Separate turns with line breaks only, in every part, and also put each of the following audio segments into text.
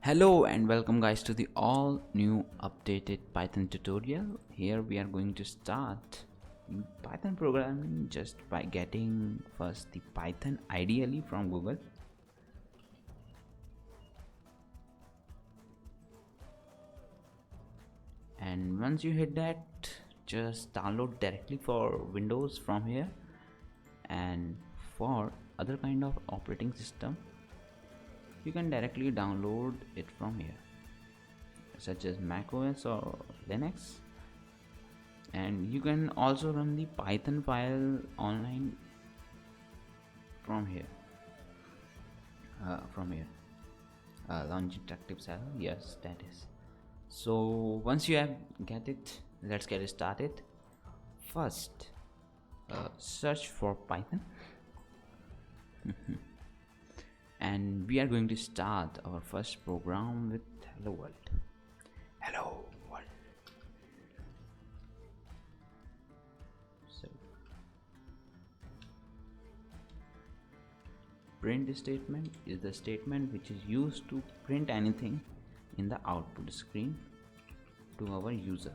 Hello and welcome guys to the all new updated Python tutorial. Here we are going to start Python programming just by getting first the Python ideally from Google. And once you hit that, just download directly for Windows from here, and for other kind of operating system you can directly download it from here, such as macOS or Linux. And you can also run the Python file online from here. Launch interactive cell, yes, that is. So once you have get it, let's get it started. First, search for Python. And we are going to start our first program with hello world. Hello world. So print statement is the statement which is used to print anything in the output screen to our user.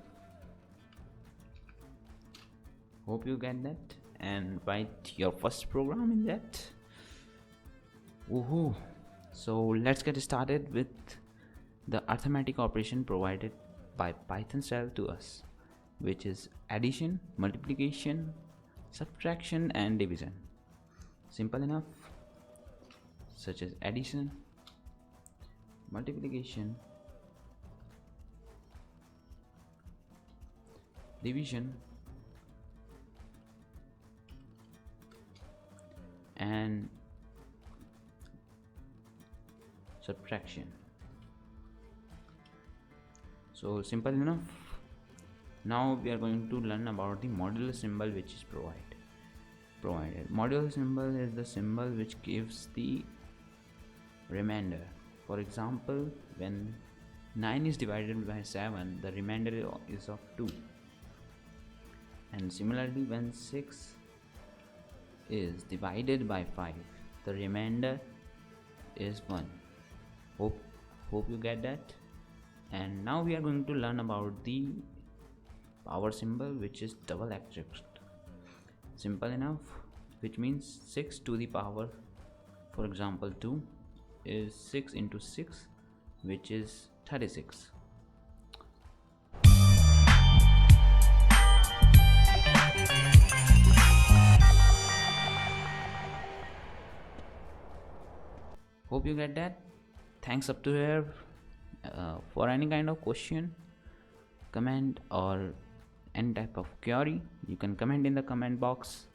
Hope you get that and write your first program in that. Woohoo! So let's get started with the arithmetic operation provided by Python shell to us, which is addition, multiplication, subtraction and division. Simple enough, such as addition, multiplication, division and subtraction. So simple enough. Now we are going to learn about the modulo symbol which is provided. Modulo symbol is the symbol which gives the remainder. For example, when 9 is divided by 7, the remainder is of 2. And similarly, when 6 is divided by 5, the remainder is 1. Hope you get that. And now we are going to learn about the power symbol, which is double asterisk. Simple enough, which means 6 to the power, for example 2 is 6 into 6, which is 36. Hope you get that. Thanks up to here. For any kind of question, comment or any type of query, you can comment in the comment box.